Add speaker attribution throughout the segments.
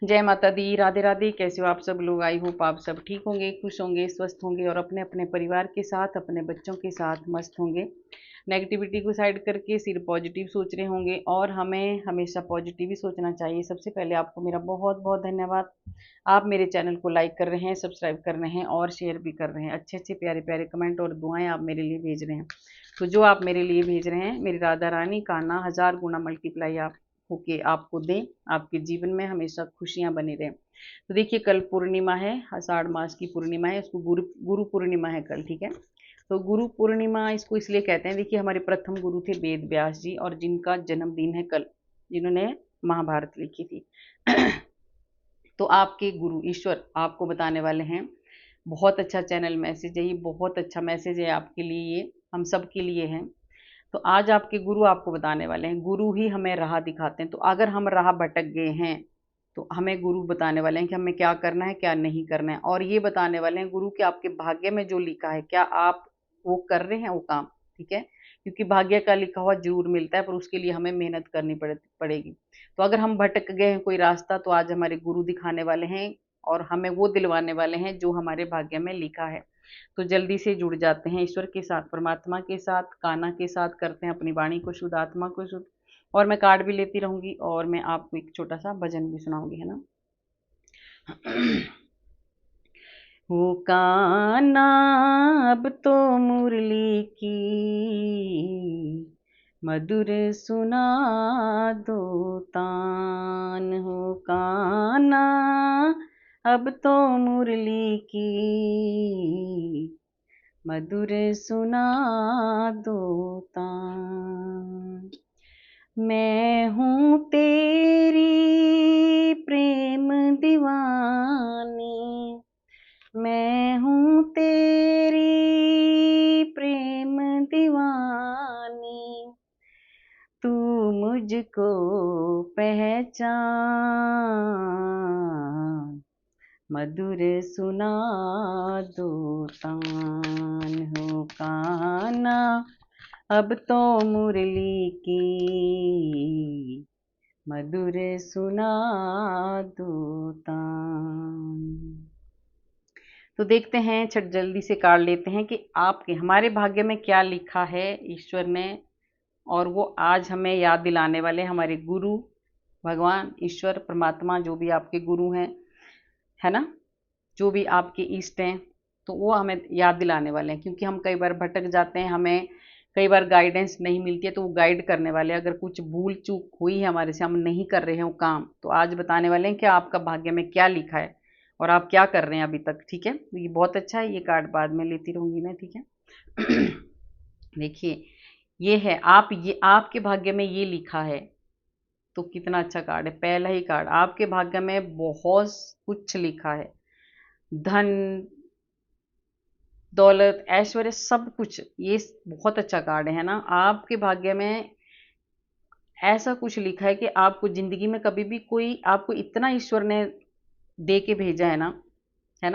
Speaker 1: जय माता दी, राधे राधे। कैसे हो आप सब लोग? आई होप आप सब ठीक होंगे, खुश होंगे, स्वस्थ होंगे और अपने अपने परिवार के साथ, अपने बच्चों के साथ मस्त होंगे। नेगेटिविटी को साइड करके सिर्फ पॉजिटिव सोच रहे होंगे और हमें हमेशा पॉजिटिव ही सोचना चाहिए। सबसे पहले आपको मेरा बहुत बहुत धन्यवाद। आप मेरे चैनल को लाइक कर रहे हैं, सब्सक्राइब कर रहे हैं और शेयर भी कर रहे हैं। अच्छे अच्छे प्यारे प्यारे कमेंट और दुआएं आप मेरे लिए भेज रहे हैं। तो जो आप मेरे लिए भेज रहे हैं, मेरी राधा रानी का ना 1000 गुना मल्टीप्लाई आप होके आपको दें, आपके जीवन में हमेशा खुशियां बनी रहें। तो देखिए, कल पूर्णिमा है, आषाढ़ मास की पूर्णिमा है, उसको गुरु गुरु पूर्णिमा है कल, ठीक है। तो गुरु पूर्णिमा इसको इसलिए कहते हैं, देखिए हमारे प्रथम गुरु थे वेद व्यास जी और जिनका जन्मदिन है कल, जिन्होंने महाभारत लिखी थी। तो आपके गुरु ईश्वर आपको बताने वाले हैं। बहुत अच्छा चैनल मैसेज है ये, बहुत अच्छा मैसेज है आपके लिए, ये हम सब के लिए है। तो आज आपके गुरु आपको बताने वाले हैं, गुरु ही हमें राह दिखाते हैं। तो अगर हम राह भटक गए हैं तो हमें गुरु बताने वाले हैं कि हमें क्या करना है, क्या नहीं करना है। और ये बताने वाले हैं गुरु कि आपके भाग्य में जो लिखा है, क्या आप वो कर रहे हैं वो काम, ठीक है। क्योंकि भाग्य का लिखा हुआ जरूर मिलता है, पर उसके लिए हमें मेहनत करनी पड़ेगी। तो अगर हम भटक गए हैं कोई रास्ता, तो आज हमारे गुरु दिखाने वाले हैं और हमें वो दिलवाने वाले हैं जो हमारे भाग्य में लिखा है। तो जल्दी से जुड़ जाते हैं ईश्वर के साथ, परमात्मा के साथ, कान्हा के साथ, करते हैं अपनी वाणी को शुद्ध, आत्मा को शुद्ध। और मैं कार्ड भी लेती रहूंगी और मैं आपको एक छोटा सा भजन भी सुनाऊंगी, है ना। हो कान्हा अब तो मुरली की मधुर सुना दो तान। हो कान्हा अब तो मुरली की मधुर सुना दो तान। मैं हूँ तेरी प्रेम दीवानी, मैं हूँ तेरी प्रेम दीवानी, तू मुझको पहचान, मधुर सुना दो तान। हो कान्हा अब तो मुरली की मधुर सुना दो तान। तो देखते हैं, छट जल्दी से काट लेते हैं कि आपके हमारे भाग्य में क्या लिखा है ईश्वर ने। और वो आज हमें याद दिलाने वाले हमारे गुरु, भगवान ईश्वर परमात्मा, जो भी आपके गुरु हैं, है ना, जो भी आपके इष्ट हैं, तो वो हमें याद दिलाने वाले हैं। क्योंकि हम कई बार भटक जाते हैं, हमें कई बार गाइडेंस नहीं मिलती है, तो वो गाइड करने वाले हैं। अगर कुछ भूल चूक हुई है हमारे से, हम नहीं कर रहे हैं वो काम, तो आज बताने वाले हैं कि आपका भाग्य में क्या लिखा है और आप क्या कर रहे हैं अभी तक, ठीक है। तो ये बहुत अच्छा है, ये कार्ड बाद में लेती रहूंगी मैं, ठीक है। देखिए, ये है आप, ये आपके भाग्य में ये लिखा है। तो कितना अच्छा कार्ड है, पहला ही कार्ड। आपके भाग्य में बहुत कुछ लिखा है, धन, दौलत, ऐश्वर्य, सब कुछ। ये बहुत अच्छा कार्ड है ना। आपके भाग्य में ऐसा कुछ लिखा है कि आपको जिंदगी में कभी भी कोई, आपको इतना ईश्वर ने दे के भेजा है ना,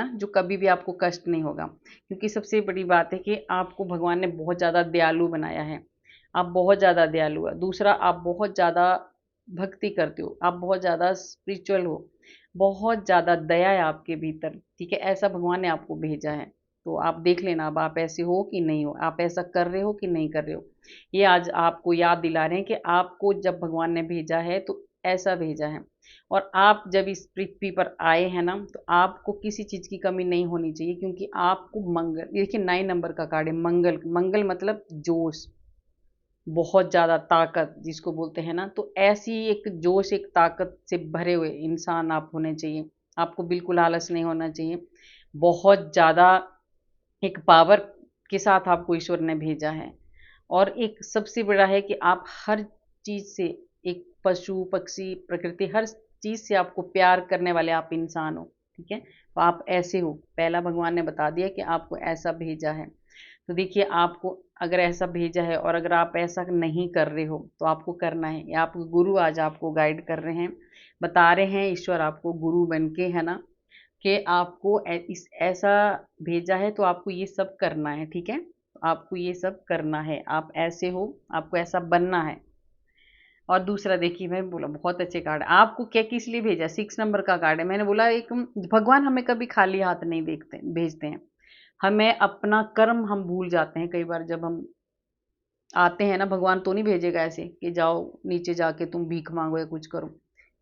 Speaker 1: जो कभी भी आपको कष्ट नहीं होगा। क्योंकि सबसे बड़ी बात है कि आपको भगवान ने बहुत ज़्यादा दयालु बनाया है। आप बहुत ज़्यादा दयालु है। दूसरा, आप बहुत ज़्यादा भक्ति करते हो, आप बहुत ज़्यादा स्पिरिचुअल हो, बहुत ज़्यादा दया है आपके भीतर, ठीक है। ऐसा भगवान ने आपको भेजा है। तो आप देख लेना, अब आप ऐसे हो कि नहीं हो, आप ऐसा कर रहे हो कि नहीं कर रहे हो। ये आज आपको याद दिला रहे हैं कि आपको जब भगवान ने भेजा है तो ऐसा भेजा है। और आप जब इस पृथ्वी पर आए हैं ना, तो आपको किसी चीज़ की कमी नहीं होनी चाहिए। क्योंकि आपको मंगल, देखिए 9 नंबर का कार्ड है, मंगल। मंगल मतलब जोश, बहुत ज़्यादा ताकत जिसको बोलते हैं ना। तो ऐसी एक जोश, एक ताकत से भरे हुए इंसान आप होने चाहिए। आपको बिल्कुल आलस नहीं होना चाहिए। बहुत ज़्यादा एक पावर के साथ आपको ईश्वर ने भेजा है। और एक सबसे बड़ा है कि आप हर चीज़ से, एक पशु पक्षी प्रकृति, हर चीज़ से आपको प्यार करने वाले आप इंसान हो, ठीक है। तो आप ऐसे हो, पहला भगवान ने बता दिया कि आपको ऐसा भेजा है। तो देखिए, आपको अगर ऐसा भेजा है और अगर आप ऐसा नहीं कर रहे हो तो आपको करना है। या आपको गुरु आज आपको गाइड कर रहे हैं, बता रहे हैं ईश्वर आपको गुरु बन के, है ना, कि आपको इस ऐसा भेजा है तो आपको ये सब करना है, ठीक है। आपको ये सब करना है, आप ऐसे हो, आपको ऐसा बनना है। और दूसरा देखिए, मैं बोला बहुत अच्छे कार्ड है। आपको क्या किस लिए भेजा, 6 नंबर का कार्ड है। मैंने बोला एक भगवान हमें कभी खाली हाथ नहीं देखते भेजते हैं। हमें अपना कर्म हम भूल जाते हैं कई बार, जब हम आते हैं ना, भगवान तो नहीं भेजेगा ऐसे कि जाओ नीचे जाके तुम भीख मांगो या कुछ करो,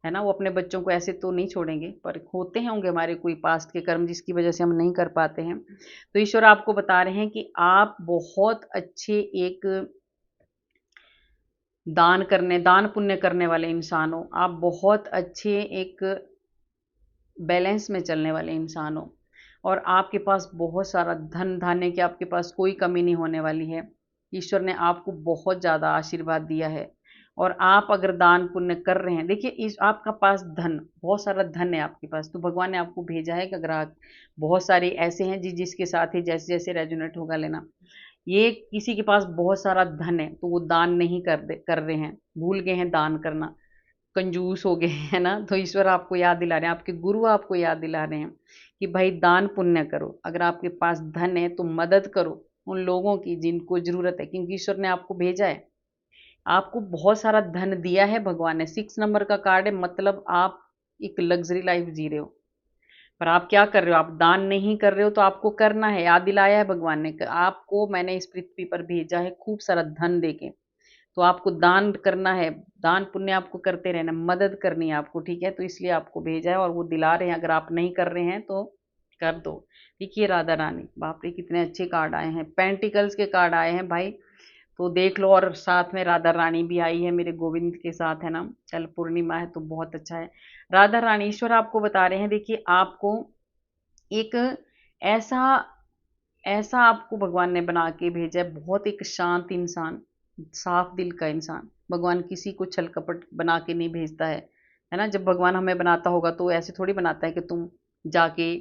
Speaker 1: है ना। वो अपने बच्चों को ऐसे तो नहीं छोड़ेंगे, पर होते हैं होंगे हमारे कोई पास्ट के कर्म जिसकी वजह से हम नहीं कर पाते हैं। तो ईश्वर आपको बता रहे हैं कि आप बहुत अच्छे एक दान पुण्य करने वाले इंसान हो। आप बहुत अच्छे एक बैलेंस में चलने वाले इंसान हो, और आपके पास बहुत सारा धन धान्य की आपके पास कोई कमी नहीं होने वाली है। ईश्वर ने आपको बहुत ज़्यादा आशीर्वाद दिया है, और आप अगर दान पुण्य कर रहे हैं, देखिए इस आपका पास धन, बहुत सारा धन है आपके पास, तो भगवान ने आपको भेजा है कि अगर आप, बहुत सारे ऐसे हैं जिसके साथ ही जैसे जैसे रेजोनेट होगा लेना, ये किसी के पास बहुत सारा धन है तो वो दान नहीं कर रहे हैं, भूल गए हैं दान करना, कंजूस हो गए हैं ना। तो ईश्वर आपको याद दिला रहे हैं, आपके गुरु आपको याद दिला रहे हैं कि भाई दान पुण्य करो। अगर आपके पास धन है तो मदद करो उन लोगों की जिनको जरूरत है, क्योंकि ईश्वर ने आपको भेजा है, आपको बहुत सारा धन दिया है भगवान ने। 6 नंबर का कार्ड है, मतलब आप एक लग्जरी लाइफ जी रहे हो, पर आप क्या कर रहे हो, आप दान नहीं कर रहे हो। तो आपको करना है, याद दिलाया है भगवान ने कि आपको मैंने इस पृथ्वी पर भेजा है खूब सारा धन देके, तो आपको दान करना है, दान पुण्य आपको करते रहना, मदद करनी है आपको, ठीक है। तो इसलिए आपको भेजा है और वो दिला रहे हैं, अगर आप नहीं कर रहे हैं तो कर दो। देखिए राधा रानी, बाप रे कितने अच्छे कार्ड आए हैं, पेंटिकल्स के कार्ड आए हैं भाई, तो देख लो। और साथ में राधा रानी भी आई है मेरे गोविंद के साथ, है ना। चल पूर्णिमा है तो बहुत अच्छा है। राधा रानी ईश्वर आपको बता रहे हैं, देखिए आपको एक ऐसा ऐसा आपको भगवान ने बना के भेजा है, बहुत एक शांत इंसान, साफ दिल का इंसान। भगवान किसी को छल कपट बना के नहीं भेजता है ना। जब भगवान हमें बनाता होगा तो ऐसे थोड़ी बनाता है कि तुम जाके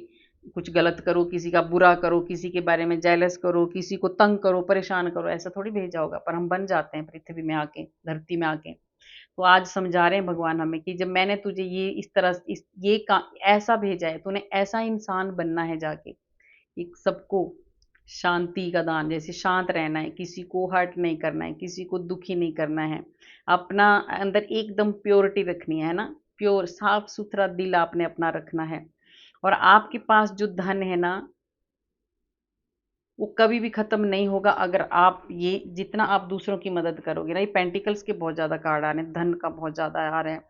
Speaker 1: कुछ गलत करो, किसी का बुरा करो, किसी के बारे में जेलस करो, किसी को तंग करो, परेशान करो, ऐसा थोड़ी भेजा होगा। पर हम बन जाते हैं पृथ्वी में आके, धरती में आके। तो आज समझा रहे हैं भगवान हमें कि जब मैंने तुझे ये इस तरह इस ये का ऐसा भेजा है, तूने ऐसा इंसान बनना है जाके, एक सबको शांति का दान, जैसे शांत रहना है, किसी को हर्ट नहीं करना है, किसी को दुखी नहीं करना है, अपना अंदर एकदम प्योरिटी रखनी है ना, प्योर साफ सुथरा दिल आपने अपना रखना है। और आपके पास जो धन है ना, वो कभी भी खत्म नहीं होगा अगर आप ये जितना आप दूसरों की मदद करोगे ना। ये पेंटिकल्स के बहुत ज्यादा कार्ड आ रहे हैं, धन का बहुत ज्यादा आ रहे हैं।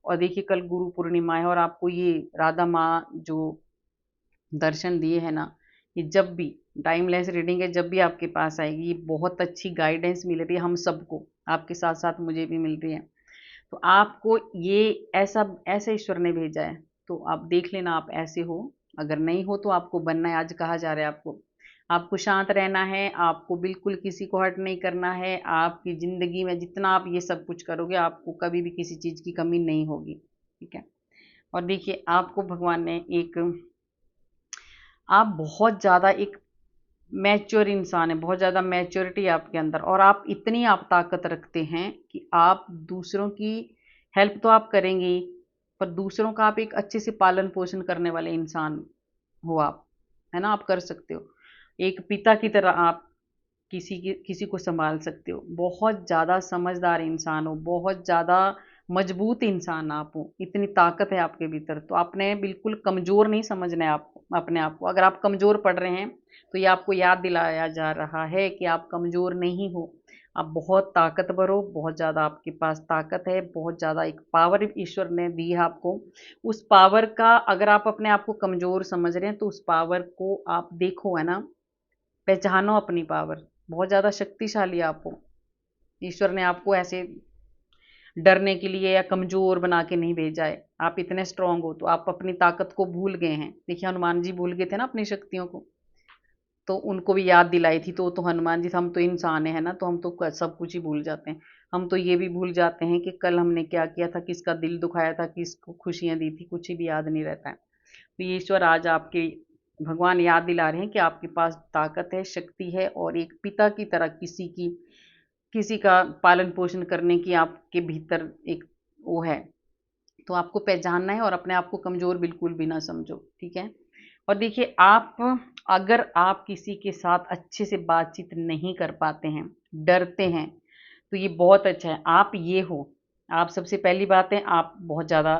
Speaker 1: और देखिए कल गुरु पूर्णिमा है, और आपको ये राधा माँ जो दर्शन दिए है ना, ये जब भी टाइमलेस रीडिंग है, जब भी आपके पास आएगी, ये बहुत अच्छी गाइडेंस मिल रही है हम सबको, आपके साथ साथ मुझे भी मिल रही है। तो आपको ये ऐसा ऐसा ईश्वर ने भेजा है, तो आप देख लेना आप ऐसे हो। अगर नहीं हो तो आपको बनना है, आज कहा जा रहा है आपको, आपको शांत रहना है, आपको बिल्कुल किसी को हर्ट नहीं करना है। आपकी जिंदगी में जितना आप ये सब कुछ करोगे, आपको कभी भी किसी चीज की कमी नहीं होगी, ठीक है। और देखिए आपको भगवान ने एक, आप बहुत ज़्यादा एक मैच्योर इंसान है, बहुत ज़्यादा मैच्योरिटी है आपके अंदर, और आप इतनी आप ताकत रखते हैं कि आप दूसरों की हेल्प तो आप करेंगे ही, पर दूसरों का आप एक अच्छे से पालन पोषण करने वाले इंसान हो आप, है ना। आप कर सकते हो, एक पिता की तरह आप किसी को संभाल सकते हो। बहुत ज़्यादा समझदार इंसान हो, बहुत ज़्यादा मजबूत इंसान आप हो, इतनी ताकत है आपके भीतर। तो आपने बिल्कुल कमज़ोर नहीं समझना है आपको, अपने आप को। अगर आप कमज़ोर पड़ रहे हैं तो ये आपको याद दिलाया जा रहा है कि आप कमज़ोर नहीं हो, आप बहुत ताकतवर हो, बहुत ज़्यादा आपके पास ताकत है, बहुत ज़्यादा एक पावर ईश्वर ने दी है आपको। उस पावर का, अगर आप अपने आप को कमज़ोर समझ रहे हैं तो उस पावर को आप देखो, है ना, पहचानो अपनी पावर। बहुत ज़्यादा शक्तिशाली आप हो, ईश्वर ने आपको ऐसे डरने के लिए या कमज़ोर बना के नहीं भेजा है। आप इतने स्ट्रांग हो, तो आप अपनी ताकत को भूल गए हैं। देखिए हनुमान जी भूल गए थे ना अपनी शक्तियों को, तो उनको भी याद दिलाई थी। तो हनुमान जी, हम तो इंसान है ना, तो हम तो सब कुछ ही भूल जाते हैं। हम तो ये भी भूल जाते हैं कि कल हमने क्या किया था, किसका दिल दुखाया था, किसको खुशियाँ दी थी, कुछ भी याद नहीं रहता है। तो ये ईश्वर आज आपके भगवान याद दिला रहे हैं कि आपके पास ताकत है, शक्ति है, और एक पिता की तरह किसी का पालन पोषण करने की आपके भीतर एक वो है। तो आपको पहचानना है, और अपने आप को कमज़ोर बिल्कुल भी ना समझो, ठीक है। और देखिए आप, अगर आप किसी के साथ अच्छे से बातचीत नहीं कर पाते हैं, डरते हैं, तो ये बहुत अच्छा है आप ये हो। आप सबसे पहली बात है, आप बहुत ज़्यादा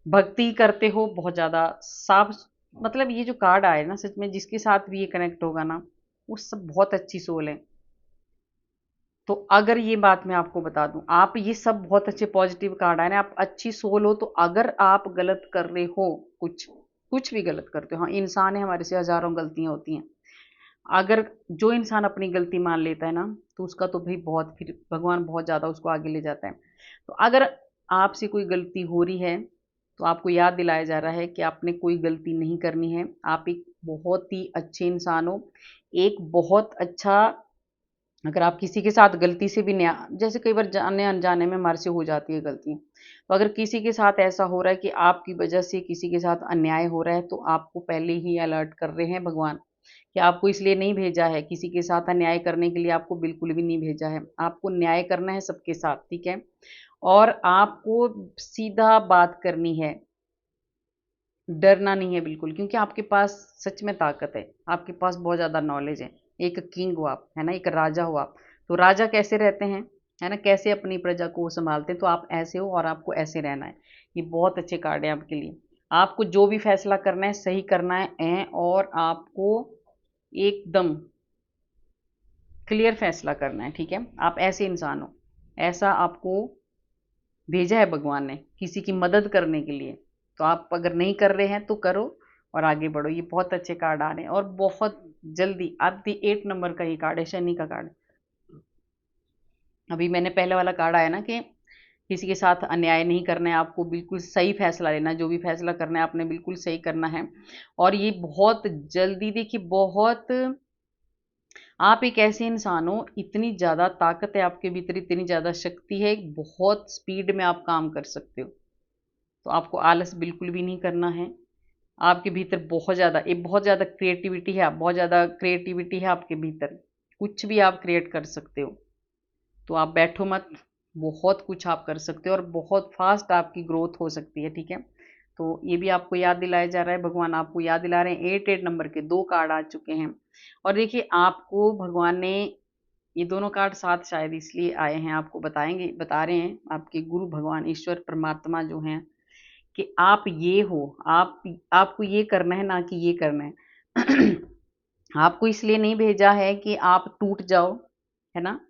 Speaker 1: भक्ति करते हो, बहुत ज़्यादा साफ, मतलब ये जो कार्ड आए ना, सच में जिसके साथ भी ये कनेक्ट होगा ना, वो सब बहुत अच्छी सोल है। तो अगर ये बात मैं आपको बता दूं, आप ये सब बहुत अच्छे पॉजिटिव कार्ड आए ना, आप अच्छी सोल हो, तो अगर आप गलत कर रहे हो, कुछ कुछ भी गलत करते हो, हाँ इंसान है, हमारे से हजारों गलतियां होती हैं, अगर जो इंसान अपनी गलती मान लेता है ना, तो उसका तो भाई बहुत, फिर भगवान बहुत ज़्यादा उसको आगे ले जाता है। तो अगर आपसे कोई गलती हो रही है, तो आपको याद दिलाया जा रहा है कि आपने कोई गलती नहीं करनी है। आप एक बहुत ही अच्छे इंसान हो, एक बहुत अच्छा, अगर आप किसी के साथ गलती से भी न्याय, जैसे कई बार जाने अनजाने में हमारे से हो जाती है गलती, तो अगर किसी के साथ ऐसा हो रहा है कि आपकी वजह से किसी के साथ अन्याय हो रहा है, तो आपको पहले ही अलर्ट कर रहे हैं भगवान कि आपको इसलिए नहीं भेजा है, किसी के साथ अन्याय करने के लिए आपको बिल्कुल भी नहीं भेजा है, आपको न्याय करना है सबके साथ, ठीक है। और आपको सीधा बात करनी है, डरना नहीं है बिल्कुल, क्योंकि आपके पास सच में ताकत है, आपके पास बहुत ज़्यादा नॉलेज है, एक किंग हो आप, है ना, एक राजा हो आप। तो राजा कैसे रहते हैं, है ना, कैसे अपनी प्रजा को संभालते हैं, तो आप ऐसे हो और आपको ऐसे रहना है। ये बहुत अच्छे कार्ड है आपके लिए। आपको जो भी फैसला करना है सही करना है, और आपको एकदम क्लियर फैसला करना है, ठीक है। आप ऐसे इंसान हो, ऐसा आपको भेजा है भगवान ने किसी की मदद करने के लिए। तो आप अगर नहीं कर रहे हैं तो करो और आगे बढ़ो। ये बहुत अच्छे कार्ड आ रहे हैं, और बहुत जल्दी आप दी 8 नंबर का ही कार्ड है, शनि का कार्ड। अभी मैंने पहले वाला कार्ड आया ना कि किसी के साथ अन्याय नहीं करना है, आपको बिल्कुल सही फैसला लेना है, जो भी फैसला करना है आपने बिल्कुल सही करना है। और ये बहुत जल्दी, देखिए बहुत, आप एक ऐसे इंसान हो, इतनी ज़्यादा ताकत है आपके भीतर, इतनी ज़्यादा शक्ति है, बहुत स्पीड में आप काम कर सकते हो। तो आपको आलस बिल्कुल भी नहीं करना है। आपके भीतर बहुत ज़्यादा, एक बहुत ज़्यादा क्रिएटिविटी है, बहुत ज़्यादा क्रिएटिविटी है आपके भीतर, कुछ भी आप क्रिएट कर सकते हो। तो आप बैठो मत, बहुत कुछ आप कर सकते हो, और बहुत फास्ट आपकी ग्रोथ हो सकती है, ठीक है। तो ये भी आपको याद दिलाया जा रहा है, भगवान आपको याद दिला रहे हैं। 8 नंबर के 2 कार्ड आ चुके हैं, और देखिए आपको भगवान ने ये दोनों कार्ड साथ शायद इसलिए आए हैं, आपको बताएंगे, बता रहे हैं आपके गुरु भगवान ईश्वर परमात्मा जो हैं, कि आप ये हो, आप आपको ये करना है, ना कि ये करना है। आपको इसलिए नहीं भेजा है कि आप टूट जाओ, है ना,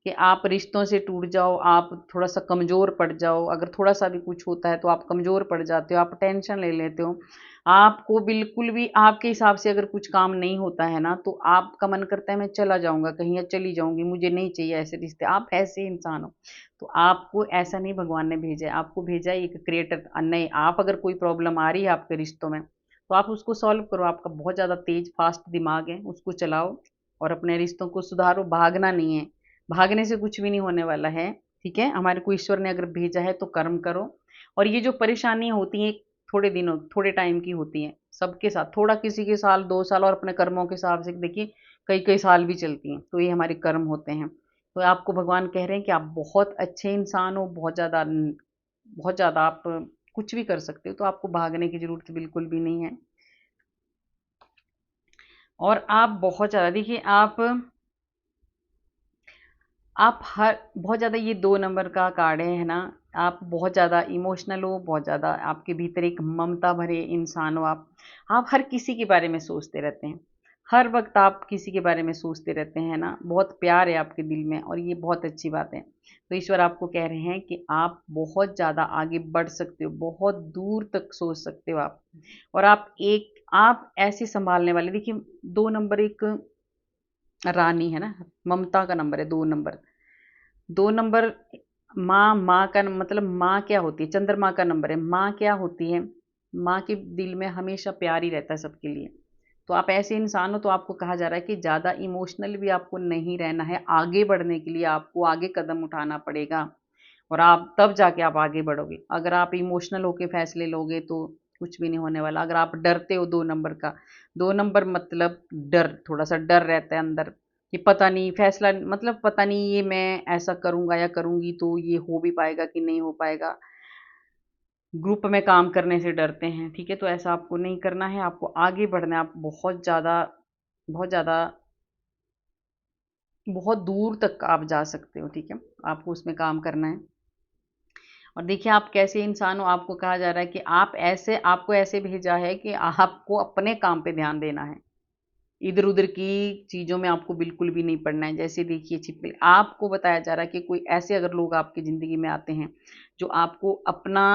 Speaker 1: कि आप रिश्तों से टूट जाओ, आप थोड़ा सा कमज़ोर पड़ जाओ, अगर थोड़ा सा भी कुछ होता है तो आप कमज़ोर पड़ जाते हो, आप टेंशन ले लेते हो। आपको बिल्कुल भी आपके हिसाब से अगर कुछ काम नहीं होता है ना, तो आपका मन करता है मैं चला जाऊँगा कहीं, या चली जाऊँगी, मुझे नहीं चाहिए ऐसे रिश्ते, आप ऐसे इंसान हो। तो आपको ऐसा नहीं भगवान ने भेजा है, आपको भेजा है एक क्रिएटर। नहीं, आप अगर कोई प्रॉब्लम आ रही है आपके रिश्तों में, तो आप उसको सॉल्व करो, आपका बहुत ज़्यादा तेज फास्ट दिमाग है, उसको चलाओ और अपने रिश्तों को सुधारो, भागना नहीं है, भागने से कुछ भी नहीं होने वाला है, ठीक है। हमारे को ईश्वर ने अगर भेजा है तो कर्म करो। और ये जो परेशानियां होती हैं, थोड़े दिनों थोड़े टाइम की होती हैं सबके साथ, थोड़ा किसी के साल 2 साल, और अपने कर्मों के हिसाब से देखिए कई कई साल भी चलती हैं, तो ये हमारे कर्म होते हैं। तो आपको भगवान कह रहे हैं कि आप बहुत अच्छे इंसान हो, बहुत ज़्यादा आप कुछ भी कर सकते हो, तो आपको भागने की ज़रूरत बिल्कुल भी नहीं है। और आप बहुत ज़्यादा, देखिए आप हर बहुत ज़्यादा, ये 2 नंबर का कार्ड है ना, आप बहुत ज़्यादा इमोशनल हो, बहुत ज़्यादा आपके भीतर एक ममता भरे इंसान हो आप। आप हर किसी के बारे में सोचते रहते हैं, हर वक़्त आप किसी के बारे में सोचते रहते हैं ना, बहुत प्यार है आपके दिल में, और ये बहुत अच्छी बात है। तो ईश्वर आपको कह रहे हैं कि आप बहुत ज़्यादा आगे बढ़ सकते हो, बहुत दूर तक सोच सकते हो आप। और आप ऐसे सँभालने वाले, देखिए 2 नंबर एक रानी है ना, ममता का नंबर है 2 नंबर। 2 नंबर माँ का मतलब माँ क्या होती है, चंद्रमा का नंबर है, माँ क्या होती है, माँ के दिल में हमेशा प्यार ही रहता है सबके लिए। तो आप ऐसे इंसान हो, तो आपको कहा जा रहा है कि ज़्यादा इमोशनल भी आपको नहीं रहना है, आगे बढ़ने के लिए आपको आगे कदम उठाना पड़ेगा, और आप तब जाके आप आगे बढ़ोगे। अगर आप इमोशनल होके फैसले लोगे तो कुछ भी नहीं होने वाला। अगर आप डरते हो, 2 नंबर का, 2 नंबर मतलब डर, थोड़ा-सा डर रहता है अंदर कि पता नहीं फैसला, मतलब पता नहीं ये मैं ऐसा करूँगा या करूँगी तो ये हो भी पाएगा कि नहीं हो पाएगा। ग्रुप में काम करने से डरते हैं, ठीक है? तो ऐसा आपको नहीं करना है, आपको आगे बढ़ना है। आप बहुत ज़्यादा, बहुत दूर तक आप जा सकते हो, ठीक है? आपको उसमें काम करना है। और देखिए आप कैसे इंसान हो, आपको कहा जा रहा है कि आप ऐसे, आपको ऐसे भेजा है कि आपको अपने काम पे ध्यान देना है, इधर उधर की चीजों में आपको बिल्कुल भी नहीं पड़ना है। जैसे देखिए छिपकली, आपको बताया जा रहा है कि कोई ऐसे अगर लोग आपकी जिंदगी में आते हैं जो आपको अपना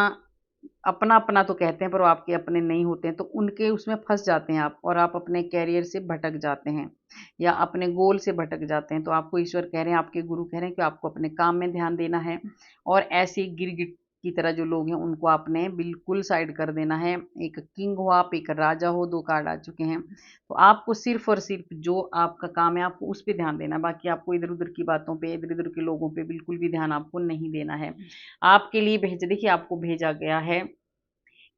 Speaker 1: अपना अपना तो कहते हैं पर वो आपके अपने नहीं होते हैं, तो उनके उसमें फंस जाते हैं आप, और आप अपने कैरियर से भटक जाते हैं या अपने गोल से भटक जाते हैं। तो आपको ईश्वर कह रहे हैं, आपके गुरु कह रहे हैं कि आपको अपने काम में ध्यान देना है, और ऐसे गिरगिट की तरह जो लोग हैं उनको आपने बिल्कुल साइड कर देना है। एक किंग हो आप, एक राजा हो, 2 कार्ड आ चुके हैं। तो आपको सिर्फ और सिर्फ जो आपका काम है आपको उस पे ध्यान देना है। बाकी आपको इधर उधर की बातों पे, इधर उधर के लोगों पे बिल्कुल भी ध्यान आपको नहीं देना है। आपके लिए भेज, देखिए आपको भेजा गया है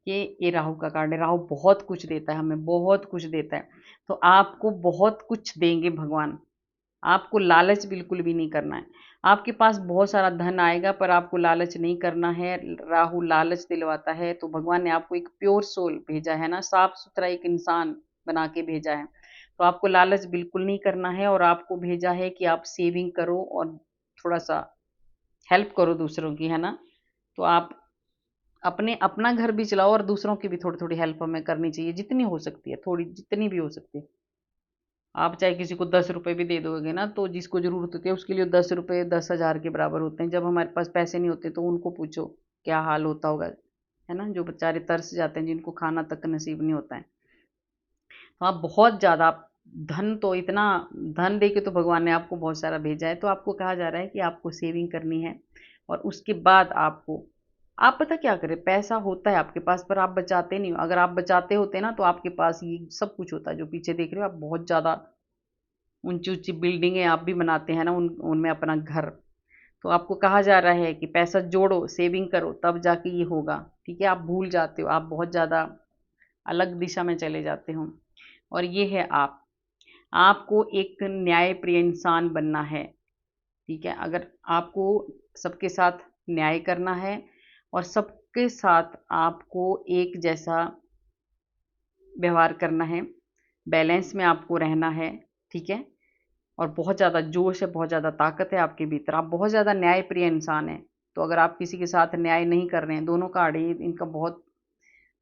Speaker 1: कि ये राहु का कार्ड है। राहु बहुत कुछ देता है, हमें बहुत कुछ देता है, तो आपको बहुत कुछ देंगे भगवान। आपको लालच बिल्कुल भी नहीं करना है। आपके पास बहुत सारा धन आएगा पर आपको लालच नहीं करना है। राहु लालच दिलवाता है, तो भगवान ने आपको एक प्योर सोल भेजा है ना, साफ सुथरा एक इंसान बना के भेजा है। तो आपको लालच बिल्कुल नहीं करना है, और आपको भेजा है कि आप सेविंग करो और थोड़ा सा हेल्प करो दूसरों की, है ना। तो आप अपने अपना घर भी चलाओ और दूसरों की भी थोड़ी थोड़ी हेल्प हमें करनी चाहिए, जितनी हो सकती है, थोड़ी जितनी भी हो सकती है। आप चाहे किसी को 10 रुपए भी दे दोगे ना, तो जिसको जरूरत होती है उसके लिए 10 रुपए 10,000 के बराबर होते हैं। जब हमारे पास पैसे नहीं होते तो उनको पूछो क्या हाल होता होगा, है ना, जो बेचारे तरस जाते हैं, जिनको खाना तक नसीब नहीं होता है। तो आप बहुत ज़्यादा, धन तो इतना, धन दे के तो भगवान ने आपको बहुत सारा भेजा है। तो आपको कहा जा रहा है कि आपको सेविंग करनी है, और उसके बाद आपको, आप पता क्या करें, पैसा होता है आपके पास पर आप बचाते नहीं हो। अगर आप बचाते होते ना तो आपके पास ये सब कुछ होता है जो पीछे देख रहे हो आप, बहुत ज़्यादा ऊंची ऊंची बिल्डिंगें आप भी बनाते हैं ना, उनमें अपना घर। तो आपको कहा जा रहा है कि पैसा जोड़ो, सेविंग करो, तब जाके ये होगा। ठीक है, आप भूल जाते हो, आप बहुत ज़्यादा अलग दिशा में चले जाते हो। और ये है आप, आपको एक न्यायप्रिय इंसान बनना है। ठीक है, अगर आपको सबके साथ न्याय करना है और सबके साथ आपको एक जैसा व्यवहार करना है, बैलेंस में आपको रहना है। ठीक है, और बहुत ज़्यादा जोश है, बहुत ज़्यादा ताकत है आपके भीतर, आप बहुत ज़्यादा न्यायप्रिय इंसान हैं। तो अगर आप किसी के साथ न्याय नहीं कर रहे हैं, दोनों का आड़े इनका बहुत,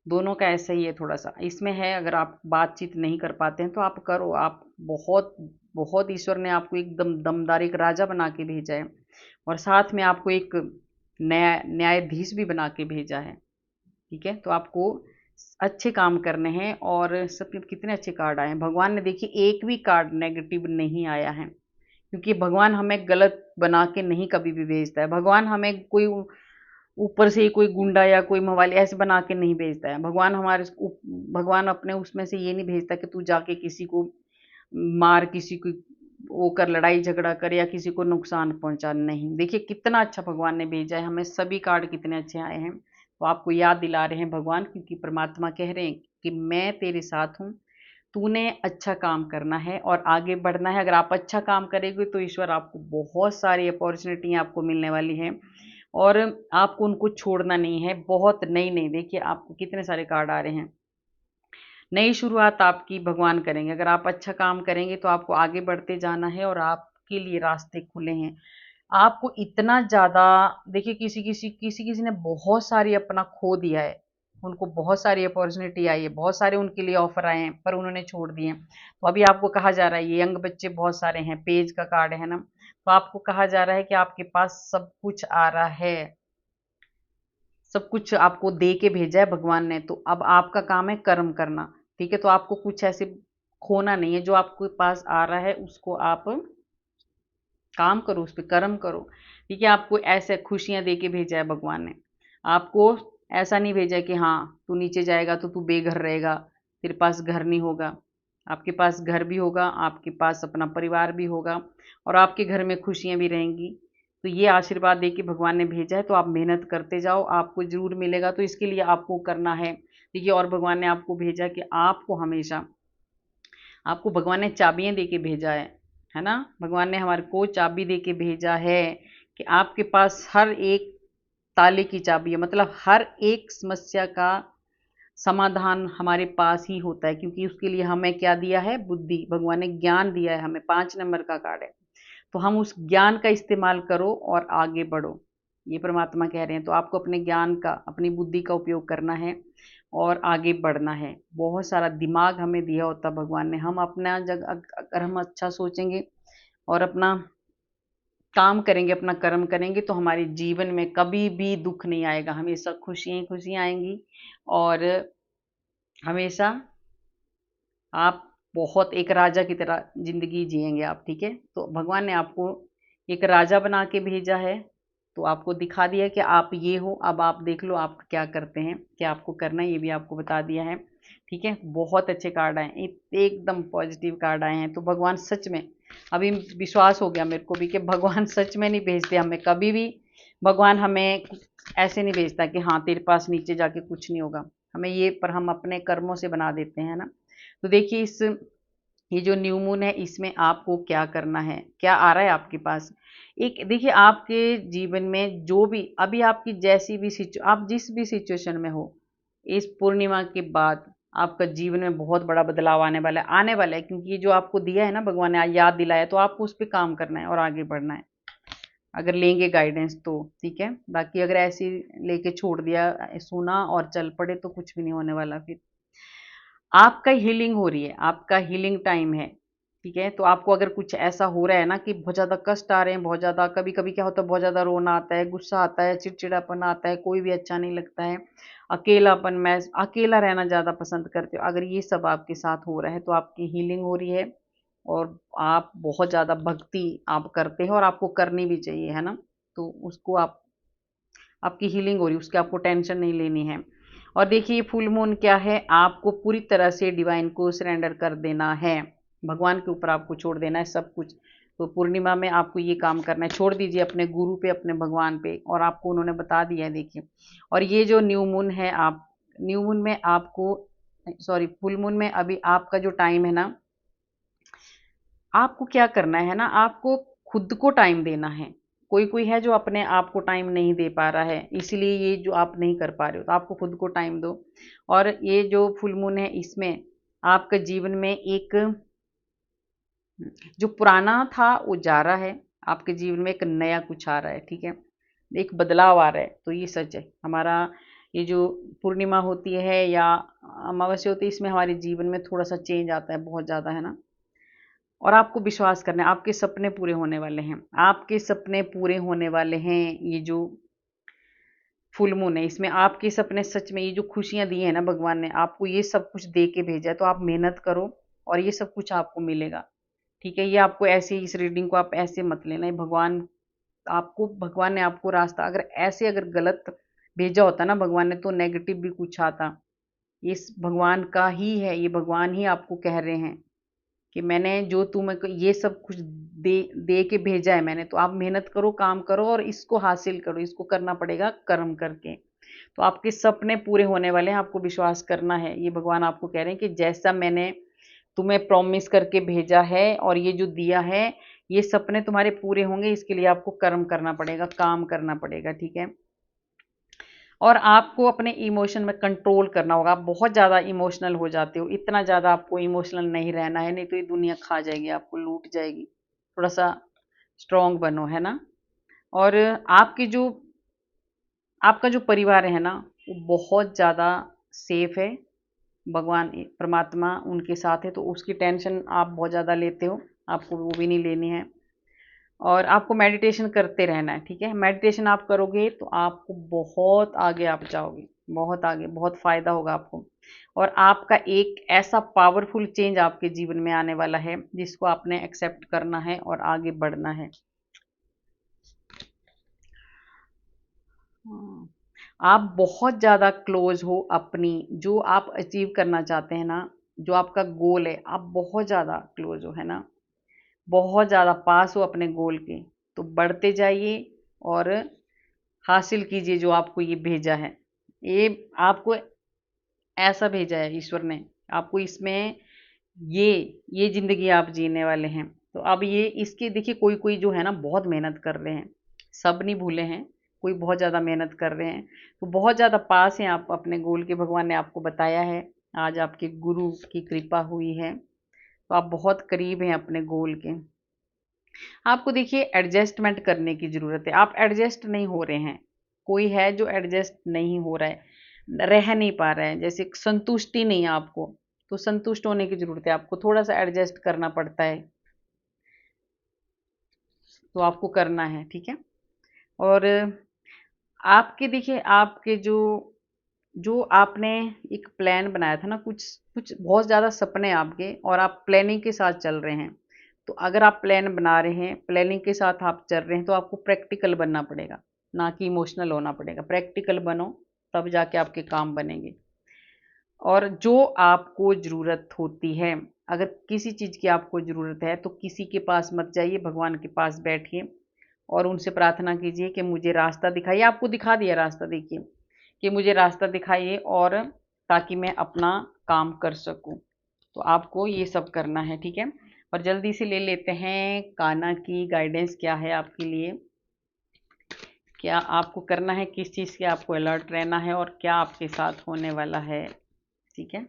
Speaker 1: दोनों का ऐसा ही है थोड़ा सा इसमें है। अगर आप बातचीत नहीं कर पाते हैं तो आप करो, आप बहुत बहुत, ईश्वर ने आपको एकदम दमदार एक राजा बना के भेजा है, और साथ में आपको एक न्यायाधीश भी बना के भेजा है। ठीक है, तो आपको अच्छे काम करने हैं। और सब कितने अच्छे कार्ड आए हैं, भगवान ने देखिए एक भी कार्ड नेगेटिव नहीं आया है, क्योंकि भगवान हमें गलत बना के नहीं कभी भी भेजता है। भगवान हमें कोई ऊपर से ही कोई गुंडा या कोई मवाली ऐसे बना के नहीं भेजता है। भगवान हमारे भगवान अपने उसमें से ये नहीं भेजता कि तू जाके किसी को मार, किसी को वो कर, लड़ाई झगड़ा कर या किसी को नुकसान पहुंचा, नहीं। देखिए कितना अच्छा भगवान ने भेजा है हमें, सभी कार्ड कितने अच्छे आए हैं। तो आपको याद दिला रहे हैं भगवान, क्योंकि परमात्मा कह रहे हैं कि मैं तेरे साथ हूँ, तूने अच्छा काम करना है और आगे बढ़ना है। अगर आप अच्छा काम करेंगे तो ईश्वर आपको बहुत सारी अपॉर्चुनिटी आपको मिलने वाली है, और आपको उनको छोड़ना नहीं है। बहुत नई नई, देखिए आपको कितने सारे कार्ड आ रहे हैं, नई शुरुआत आपकी भगवान करेंगे। अगर आप अच्छा काम करेंगे तो आपको आगे बढ़ते जाना है, और आपके लिए रास्ते खुले हैं। आपको इतना ज़्यादा, देखिए किसी किसी ने बहुत सारी अपना खो दिया है, उनको बहुत सारी अपॉर्चुनिटी आई है, बहुत सारे उनके लिए ऑफर आए हैं पर उन्होंने छोड़ दिए। तो अभी आपको कहा जा रहा है, ये यंग बच्चे बहुत सारे हैं, पेज का कार्ड है ना, तो आपको कहा जा रहा है कि आपके पास सब कुछ आ रहा है, सब कुछ आपको दे के भेजा है भगवान ने। तो अब आपका काम है कर्म करना। ठीक है, तो आपको कुछ ऐसे खोना नहीं है, जो आपके पास आ रहा है उसको आप काम करो, उस पर कर्म करो। ठीक है, आपको ऐसे खुशियां दे के भेजा है भगवान ने, आपको ऐसा नहीं भेजा कि हाँ तू नीचे जाएगा तो तू बेघर रहेगा, तेरे पास घर नहीं होगा। आपके पास घर भी होगा, आपके पास अपना परिवार भी होगा, और आपके घर में खुशियां भी रहेंगी। तो ये आशीर्वाद दे के भगवान ने भेजा है, तो आप मेहनत करते जाओ, आपको जरूर मिलेगा। तो इसके लिए आपको करना है, देखिए, और भगवान ने आपको भेजा कि आपको हमेशा, आपको भगवान ने चाबियां दे के भेजा है ना। भगवान ने हमारे को चाबी दे के भेजा है कि आपके पास हर एक ताले की चाबी है, मतलब हर एक समस्या का समाधान हमारे पास ही होता है, क्योंकि उसके लिए हमें क्या दिया है, बुद्धि। भगवान ने ज्ञान दिया है हमें, 5 नंबर का कार्ड है। तो हम उस ज्ञान का इस्तेमाल करो और आगे बढ़ो। ये परमात्मा कह रहे हैं। तो आपको अपने ज्ञान का, अपनी बुद्धि का उपयोग करना है और आगे बढ़ना है। बहुत सारा दिमाग हमें दिया होता भगवान ने। हम अपना अगर हम अच्छा सोचेंगे और अपना काम करेंगे, अपना कर्म करेंगे, तो हमारे जीवन में कभी भी दुख नहीं आएगा, हमेशा खुशियाँ ही खुशियाँ आएंगी। और हमेशा आप बहुत एक राजा की तरह जिंदगी जिएंगे आप, ठीक है। तो भगवान ने आपको एक राजा बना के भेजा है, तो आपको दिखा दिया कि आप ये हो, अब आप देख लो आप क्या करते हैं, क्या आपको करना है, ये भी आपको बता दिया है, ठीक है। बहुत अच्छे कार्ड आए, एकदम पॉजिटिव कार्ड आए हैं। तो भगवान सच में, अभी विश्वास हो गया मेरे को भी कि भगवान सच में नहीं भेजते हमें कभी भी। भगवान हमें ऐसे नहीं भेजता कि हाँ तेरे पास नीचे जाके कुछ नहीं होगा, हमें ये, पर हम अपने कर्मों से बना देते हैं ना। तो देखिए इस, ये जो न्यू मून है, इसमें आपको क्या करना है, क्या आ रहा है आपके पास। एक देखिए आपके जीवन में जो भी अभी आपकी जैसी भी आप जिस भी सिचुएशन में हो, इस पूर्णिमा के बाद आपका जीवन में बहुत बड़ा बदलाव आने वाला है, आने वाला है। क्योंकि ये जो आपको दिया है ना भगवान ने, याद दिलाया, तो आपको उस पर काम करना है और आगे बढ़ना है, अगर लेंगे गाइडेंस तो, ठीक है। बाकी अगर ऐसे ही लेके छोड़ दिया, सुना और चल पड़े, तो कुछ भी नहीं होने वाला फिर। आपका हीलिंग हो रही है, आपका हीलिंग टाइम है, ठीक है। तो आपको अगर कुछ ऐसा हो रहा है ना कि बहुत ज़्यादा कष्ट आ रहे हैं, बहुत ज़्यादा, कभी कभी क्या होता है, बहुत ज़्यादा रोना आता है, गुस्सा आता है, चिड़चिड़ापन आता है, कोई भी अच्छा नहीं लगता है, अकेलापन, मैं अकेला रहना ज़्यादा पसंद करते हो, अगर ये सब आपके साथ हो रहा है, तो आपकी हीलिंग हो रही है। और आप बहुत ज़्यादा भक्ति आप करते हैं और आपको करनी भी चाहिए, है ना। तो उसको आप, आपकी हीलिंग हो रही है, उसकी आपको टेंशन नहीं लेनी है। और देखिए फुल मून क्या है, आपको पूरी तरह से डिवाइन को सरेंडर कर देना है, भगवान के ऊपर आपको छोड़ देना है सब कुछ। तो पूर्णिमा में आपको ये काम करना है, छोड़ दीजिए अपने गुरु पे, अपने भगवान पे, और आपको उन्होंने बता दिया है, देखिए। और ये जो न्यू मून है, आप न्यू मून में आपको, सॉरी फुल मून में अभी आपका जो टाइम है ना, आपको क्या करना है ना, आपको खुद को टाइम देना है। कोई कोई है जो अपने आप को टाइम नहीं दे पा रहा है, इसलिए ये जो आप नहीं कर पा रहे हो, तो आपको खुद को टाइम दो। और ये जो फुल मून है, इसमें आपके जीवन में एक, जो पुराना था वो जा रहा है, आपके जीवन में एक नया कुछ आ रहा है, ठीक है। एक बदलाव आ रहा है, तो ये सच है। हमारा ये जो पूर्णिमा होती है या अमावस्या होती है, इसमें हमारे जीवन में थोड़ा सा चेंज आता है, बहुत ज़्यादा, है ना। और आपको विश्वास करना है, आपके सपने पूरे होने वाले हैं, आपके सपने पूरे होने वाले हैं। ये जो फुल मून है, इसमें आपके सपने सच में, ये जो खुशियां दी हैं ना भगवान ने, आपको ये सब कुछ दे के भेजा है, तो आप मेहनत करो और ये सब कुछ आपको मिलेगा, ठीक है। ये आपको ऐसे, इस रीडिंग को आप ऐसे मत लेना, ये भगवान आपको, भगवान ने आपको रास्ता, अगर ऐसे अगर गलत भेजा होता ना भगवान ने, तो नेगेटिव भी कुछ आता। इस भगवान का ही है, ये भगवान ही आपको कह रहे हैं कि मैंने जो तुम्हें ये सब कुछ दे दे के भेजा है मैंने, तो आप मेहनत करो, काम करो और इसको हासिल करो, इसको करना पड़ेगा कर्म करके। तो आपके सपने पूरे होने वाले हैं, आपको विश्वास करना है। ये भगवान आपको कह रहे हैं कि जैसा मैंने तुम्हें प्रॉमिस करके भेजा है और ये जो दिया है, ये सपने तुम्हारे पूरे होंगे, इसके लिए आपको कर्म करना पड़ेगा, काम करना पड़ेगा, ठीक है। और आपको अपने इमोशन में कंट्रोल करना होगा। आप बहुत ज़्यादा इमोशनल हो जाते हो, इतना ज़्यादा आपको इमोशनल नहीं रहना है, नहीं तो ये दुनिया खा जाएगी, आपको लूट जाएगी। थोड़ा सा स्ट्रांग बनो, है ना। और आपकी जो, आपका जो परिवार है ना, वो बहुत ज़्यादा सेफ है, भगवान परमात्मा उनके साथ है, तो उसकी टेंशन आप बहुत ज़्यादा लेते हो, आपको वो भी नहीं लेनी है। और आपको मेडिटेशन करते रहना है, ठीक है। मेडिटेशन आप करोगे तो आपको बहुत आगे आप जाओगे, बहुत आगे, बहुत फायदा होगा आपको। और आपका एक ऐसा पावरफुल चेंज आपके जीवन में आने वाला है, जिसको आपने एक्सेप्ट करना है और आगे बढ़ना है। आप बहुत ज़्यादा क्लोज हो अपनी, जो आप अचीव करना चाहते हैं ना, जो आपका गोल है, आप बहुत ज़्यादा क्लोज हो, है ना। बहुत ज़्यादा पास हो अपने गोल के, तो बढ़ते जाइए और हासिल कीजिए जो आपको ये भेजा है। ये आपको ऐसा भेजा है ईश्वर ने, आपको इसमें ये ये ज़िंदगी आप जीने वाले हैं। तो अब ये इसके देखिए, कोई कोई जो है ना बहुत मेहनत कर रहे हैं, सब नहीं भूले हैं, कोई बहुत ज़्यादा मेहनत कर रहे हैं, तो बहुत ज़्यादा पास हैं आप अपने गोल के। भगवान ने आपको बताया है, आज आपके गुरु की कृपा हुई है, तो आप बहुत करीब हैं अपने गोल के। आपको देखिए एडजस्टमेंट करने की ज़रूरत है, आप एडजस्ट नहीं हो रहे हैं, कोई है जो एडजस्ट नहीं हो रहा है, रह नहीं पा रहा है, जैसे संतुष्टि नहीं है आपको, तो संतुष्ट होने की ज़रूरत है, आपको थोड़ा सा एडजस्ट करना पड़ता है, तो आपको करना है, ठीक है। और आपके देखिए आपके जो जो आपने एक प्लान बनाया था ना, कुछ कुछ बहुत ज़्यादा सपने आपके और आप प्लानिंग के साथ चल रहे हैं, तो अगर आप प्लान बना रहे हैं, प्लानिंग के साथ आप चल रहे हैं, तो आपको प्रैक्टिकल बनना पड़ेगा, ना कि इमोशनल होना पड़ेगा। प्रैक्टिकल बनो, तब जाके आपके काम बनेंगे। और जो आपको ज़रूरत होती है, अगर किसी चीज़ की आपको ज़रूरत है, तो किसी के पास मत जाइए, भगवान के पास बैठिए और उनसे प्रार्थना कीजिए कि मुझे रास्ता दिखाइए। आपको दिखा दिया रास्ता, देखिए कि मुझे रास्ता दिखाइए, और ताकि मैं अपना काम कर सकूं। तो आपको ये सब करना है, ठीक है। और जल्दी से ले लेते हैं कान्हा की गाइडेंस क्या है आपके लिए, क्या आपको करना है, किस चीज़ के आपको अलर्ट रहना है और क्या आपके साथ होने वाला है, ठीक है।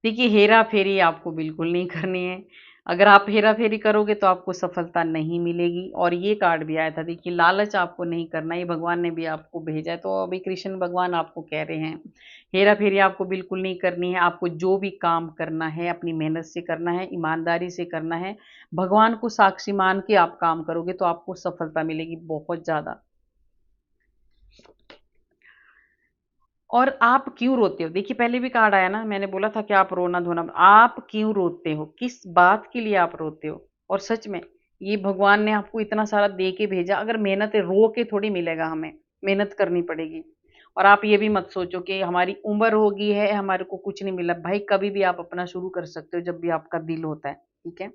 Speaker 1: देखिए हेरा फेरी आपको बिल्कुल नहीं करनी है, अगर आप हेरा फेरी करोगे तो आपको सफलता नहीं मिलेगी। और ये कार्ड भी आया था, देखिए लालच आपको नहीं करना, ये भगवान ने भी आपको भेजा है, तो अभी कृष्ण भगवान आपको कह रहे हैं हेरा फेरी आपको बिल्कुल नहीं करनी है। आपको जो भी काम करना है अपनी मेहनत से करना है, ईमानदारी से करना है, भगवान को साक्षी मान के आप काम करोगे तो आपको सफलता मिलेगी बहुत ज़्यादा। और आप क्यों रोते हो, देखिए पहले भी कार्ड आया ना, मैंने बोला था कि आप रोना धोना, आप क्यों रोते हो, किस बात के लिए आप रोते हो। और सच में ये भगवान ने आपको इतना सारा दे के भेजा, अगर मेहनत है, रो के थोड़ी मिलेगा, हमें मेहनत करनी पड़ेगी। और आप ये भी मत सोचो कि हमारी उम्र हो गई है, हमारे को कुछ नहीं मिला, भाई कभी भी आप अपना शुरू कर सकते हो जब भी आपका दिल होता है, ठीक है।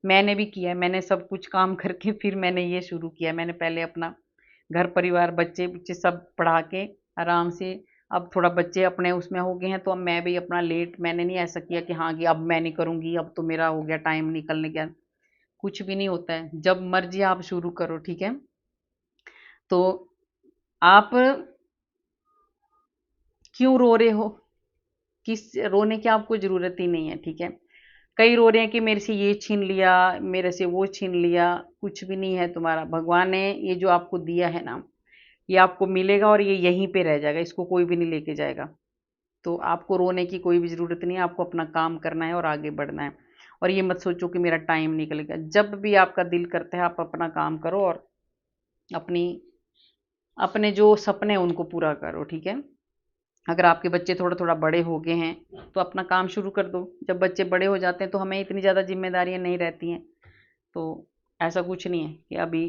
Speaker 1: मैंने भी किया है, मैंने सब कुछ काम करके फिर मैंने ये शुरू किया, मैंने पहले अपना घर परिवार बच्चे बच्चे सब पढ़ा के आराम से, अब थोड़ा बच्चे अपने उसमें हो गए हैं, तो अब मैं भी अपना लेट, मैंने नहीं ऐसा किया कि हाँ कि अब मैं नहीं करूँगी, अब तो मेरा हो गया टाइम निकलने गया, कुछ भी नहीं होता है, जब मर्जी आप शुरू करो, ठीक है। तो आप क्यों रो रहे हो, किस रोने की आपको ज़रूरत ही नहीं है, ठीक है। कई रो रहे हैं कि मेरे से ये छीन लिया, मेरे से वो छीन लिया, कुछ भी नहीं है तुम्हारा, भगवान ने ये जो आपको दिया है ना, ये आपको मिलेगा और ये यहीं पे रह जाएगा, इसको कोई भी नहीं लेके जाएगा। तो आपको रोने की कोई भी ज़रूरत नहीं है, आपको अपना काम करना है और आगे बढ़ना है। और ये मत सोचो कि मेरा टाइम निकल गया, जब भी आपका दिल करता है आप अपना काम करो और अपनी अपने जो सपने हैं उनको पूरा करो, ठीक है। अगर आपके बच्चे थोड़ा थोड़ा बड़े हो गए हैं तो अपना काम शुरू कर दो, जब बच्चे बड़े हो जाते हैं तो हमें इतनी ज़्यादा जिम्मेदारियां नहीं रहती हैं, तो ऐसा कुछ नहीं है कि अभी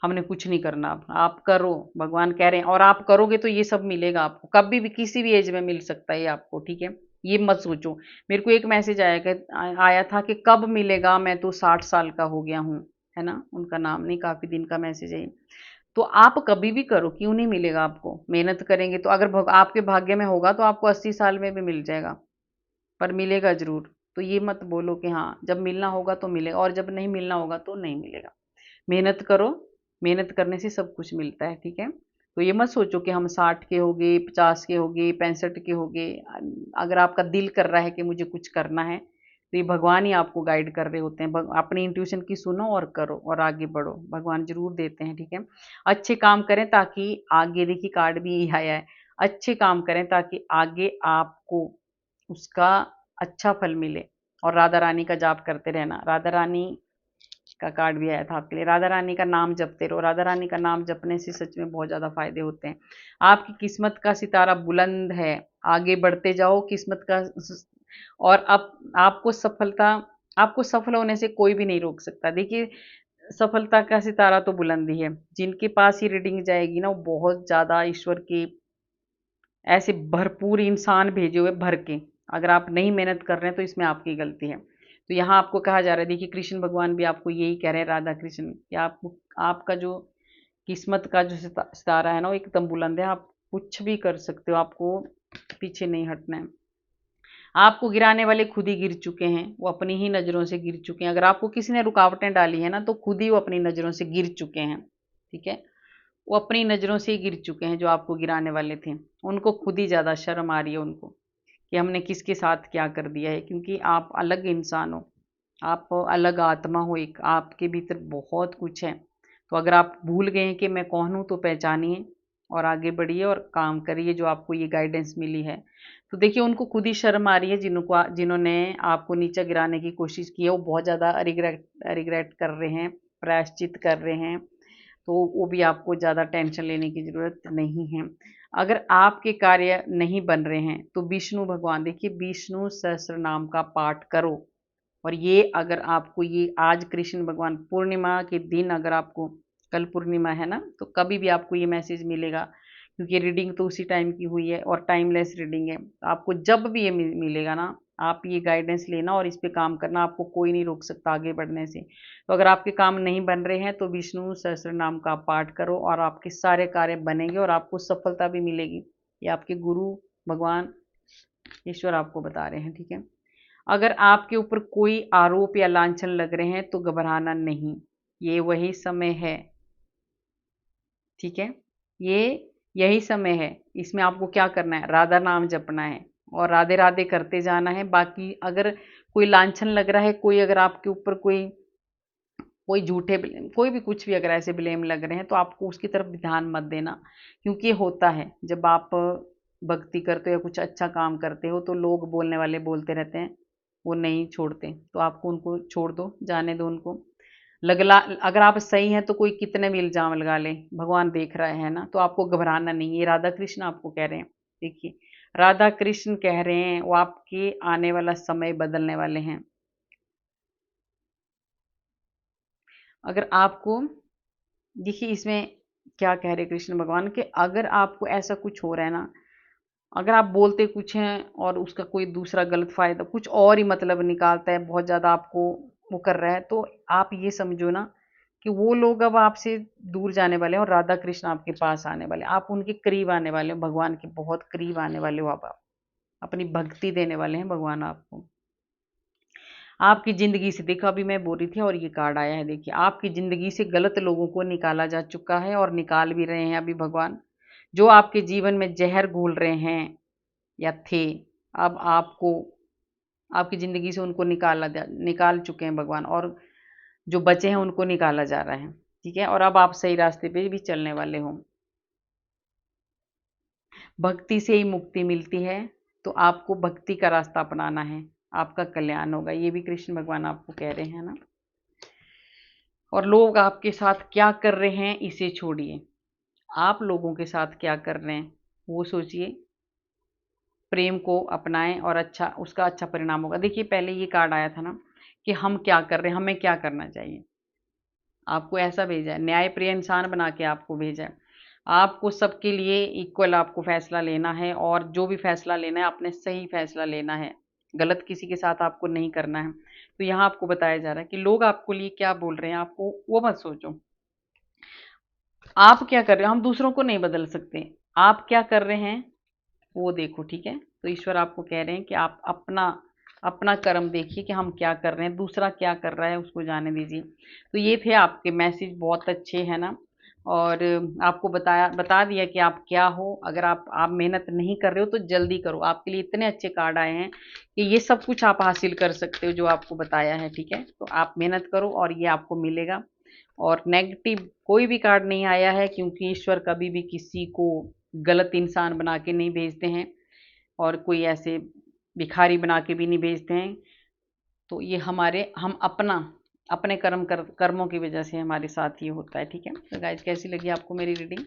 Speaker 1: हमने कुछ नहीं करना, अब आप करो, भगवान कह रहे हैं, और आप करोगे तो ये सब मिलेगा आपको, कभी भी किसी भी एज में मिल सकता है ये आपको, ठीक है। ये मत सोचो, मेरे को एक मैसेज आया था कि कब मिलेगा, मैं तो 60 साल का हो गया हूँ, है ना, उनका नाम नहीं, काफी दिन का मैसेज है ये। तो आप कभी भी करो, क्यों नहीं मिलेगा आपको, मेहनत करेंगे तो, अगर आपके भाग्य में होगा तो आपको 80 साल में भी मिल जाएगा, पर मिलेगा जरूर। तो ये मत बोलो कि हाँ जब मिलना होगा तो मिलेगा और जब नहीं मिलना होगा तो नहीं मिलेगा। मेहनत करो, मेहनत करने से सब कुछ मिलता है, ठीक है। तो ये मत सोचो कि हम 60 के हो गए, 50 के हो गए, 65 के हो गए, अगर आपका दिल कर रहा है कि मुझे कुछ करना है, तो ये भगवान ही आपको गाइड कर रहे होते हैं, अपनी इंट्यूशन की सुनो और करो और आगे बढ़ो, भगवान जरूर देते हैं, ठीक है। अच्छे काम करें ताकि आगे, देखिए कार्ड भी यही आया है, अच्छे काम करें ताकि आगे आपको उसका अच्छा फल मिले। और राधा रानी का जाप करते रहना, राधा रानी का कार्ड भी आया था आपके लिए, राधा रानी का नाम जपते रहो, राधा रानी का नाम जपने से सच में बहुत ज़्यादा फायदे होते हैं। आपकी किस्मत का सितारा बुलंद है, आगे बढ़ते जाओ किस्मत का, और अब आपको सफल होने से कोई भी नहीं रोक सकता। देखिए सफलता का सितारा तो बुलंद ही है, जिनके पास ही रीडिंग जाएगी ना, वो बहुत ज़्यादा ईश्वर के ऐसे भरपूर इंसान भेजे हुए भर के, अगर आप नहीं मेहनत कर रहे हैं तो इसमें आपकी गलती है। तो यहाँ आपको कहा जा रहा है, देखिए कृष्ण भगवान भी आपको यही कह रहे हैं, राधा कृष्ण, कि आपको आपका जो किस्मत का जो सितारा है ना वो एकदम बुलंद है, आप कुछ भी कर सकते हो, आपको पीछे नहीं हटना है। आपको गिराने वाले खुद ही गिर चुके हैं, वो अपनी ही नज़रों से गिर चुके हैं, अगर आपको किसी ने रुकावटें डाली है ना तो खुद ही वो अपनी नज़रों से गिर चुके हैं, ठीक है। वो अपनी नज़रों से ही गिर चुके हैं, जो आपको गिराने वाले थे, उनको खुद ही ज़्यादा शर्म आ रही है उनको कि हमने किसके साथ क्या कर दिया है, क्योंकि आप अलग इंसान हो, आप अलग आत्मा हो, एक आपके भीतर बहुत कुछ है। तो अगर आप भूल गए हैं कि मैं कौन हूँ, तो पहचानिए और आगे बढ़िए और काम करिए जो आपको ये गाइडेंस मिली है। तो देखिए उनको खुद ही शर्म आ रही है, जिन्होंने आपको नीचे गिराने की कोशिश की है, वो बहुत ज़्यादा रिग्रेट रिग्रेट कर रहे हैं, प्रायश्चित कर रहे हैं। तो वो भी आपको ज़्यादा टेंशन लेने की ज़रूरत नहीं है। अगर आपके कार्य नहीं बन रहे हैं तो विष्णु भगवान, देखिए विष्णु सहस्त्र नाम का पाठ करो। और ये अगर आपको ये आज कृष्ण भगवान पूर्णिमा के दिन, अगर आपको कल पूर्णिमा है ना, तो कभी भी आपको ये मैसेज मिलेगा, क्योंकि रीडिंग तो उसी टाइम की हुई है और टाइमलेस रीडिंग है। आपको जब भी ये मिलेगा ना, आप ये गाइडेंस लेना और इस पे काम करना, आपको कोई नहीं रोक सकता आगे बढ़ने से। तो अगर आपके काम नहीं बन रहे हैं तो विष्णु सहस्त्र नाम का पाठ करो और आपके सारे कार्य बनेंगे और आपको सफलता भी मिलेगी। ये आपके गुरु भगवान ईश्वर आपको बता रहे हैं, ठीक है। अगर आपके ऊपर कोई आरोप या लांछन लग रहे हैं तो घबराना नहीं, ये वही समय है, ठीक है। ये यही समय है, इसमें आपको क्या करना है, राधा नाम जपना है और राधे राधे करते जाना है। बाकी अगर कोई लांछन लग रहा है, कोई अगर आपके ऊपर कोई कोई झूठे ब्लेम, कोई भी कुछ भी अगर ऐसे ब्लेम लग रहे हैं, तो आपको उसकी तरफ ध्यान मत देना। क्योंकि ये होता है, जब आप भक्ति करते हो या कुछ अच्छा काम करते हो तो लोग बोलने वाले बोलते रहते हैं, वो नहीं छोड़ते। तो आपको उनको छोड़ दो, जाने दो उनको। लगला अगर आप सही हैं तो कोई कितने भी इल्जाम लगा ले, भगवान देख रहा है ना, तो आपको घबराना नहीं। ये राधा कृष्ण आपको कह रहे हैं, देखिए राधा कृष्ण कह रहे हैं, वो आपके आने वाला समय बदलने वाले हैं। अगर आपको, देखिए इसमें क्या कह रहे कृष्ण भगवान के, अगर आपको ऐसा कुछ हो रहा है ना, अगर आप बोलते कुछ हैं और उसका कोई दूसरा गलत फायदा कुछ और ही मतलब निकालता है, बहुत ज़्यादा आपको वो कर रहा है, तो आप ये समझो ना कि वो लोग अब आपसे दूर जाने वाले हैं और राधा कृष्ण आपके पास आने वाले हैं। आप उनके करीब आने वाले हो, भगवान के बहुत करीब आने वाले हो। आप अपनी भक्ति देने वाले हैं भगवान आपको। आपकी ज़िंदगी से, देखो अभी मैं बोल रही थी और ये कार्ड आया है, देखिए आपकी ज़िंदगी से गलत लोगों को निकाला जा चुका है और निकाल भी रहे हैं अभी भगवान। जो आपके जीवन में जहर घोल रहे हैं या थे, अब आपको आपकी ज़िंदगी से उनको निकाल चुके हैं भगवान, और जो बचे हैं उनको निकाला जा रहा है, ठीक है। और अब आप सही रास्ते पे भी चलने वाले हो। भक्ति से ही मुक्ति मिलती है, तो आपको भक्ति का रास्ता अपनाना है, आपका कल्याण होगा। ये भी कृष्ण भगवान आपको कह रहे हैं ना। और लोग आपके साथ क्या कर रहे हैं इसे छोड़िए, आप लोगों के साथ क्या कर रहे हैं वो सोचिए। प्रेम को अपनाएं और अच्छा, उसका अच्छा परिणाम होगा। देखिए पहले ये कार्ड आया था ना कि हम क्या कर रहे हैं, हमें क्या करना चाहिए। आपको ऐसा भेजा है, न्याय प्रिय इंसान बना के आपको भेजा है। आपको सबके लिए इक्वल आपको फैसला लेना है, और जो भी फैसला लेना है आपने सही फैसला लेना है, गलत किसी के साथ आपको नहीं करना है। तो यहाँ आपको बताया जा रहा है कि लोग आपको लिए क्या बोल रहे हैं, आपको वो मत सोचो। आप क्या कर रहे हो, हम दूसरों को नहीं बदल सकते, आप क्या कर रहे हैं वो देखो, ठीक है। तो ईश्वर आपको कह रहे हैं कि आप अपना अपना कर्म देखिए कि हम क्या कर रहे हैं, दूसरा क्या कर रहा है उसको जाने दीजिए। तो ये थे आपके मैसेज, बहुत अच्छे हैं ना। और आपको बता दिया कि आप क्या हो। अगर आप मेहनत नहीं कर रहे हो तो जल्दी करो, आपके लिए इतने अच्छे कार्ड आए हैं कि ये सब कुछ आप हासिल कर सकते हो जो आपको बताया है, ठीक है। तो आप मेहनत करो और ये आपको मिलेगा। और नेगेटिव कोई भी कार्ड नहीं आया है, क्योंकि ईश्वर कभी भी किसी को गलत इंसान बना के नहीं भेजते हैं और कोई ऐसे भिखारी बना के भी नहीं भेजते हैं। तो ये हम अपने कर्मों की वजह से हमारे साथ ये होता है, ठीक है। तो गाइज कैसी लगी आपको मेरी रीडिंग,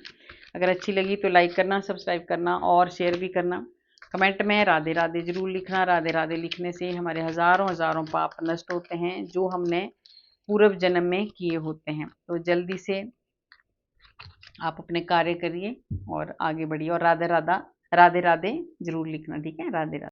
Speaker 1: अगर अच्छी लगी तो लाइक करना, सब्सक्राइब करना और शेयर भी करना। कमेंट में राधे राधे जरूर लिखना, राधे राधे लिखने से हमारे हज़ारों हज़ारों पाप नष्ट होते हैं जो हमने पूर्व जन्म में किए होते हैं। तो जल्दी से आप अपने कार्य करिए और आगे बढ़िए, और राधे राधे जरूर लिखना, ठीक है। राधे राधे।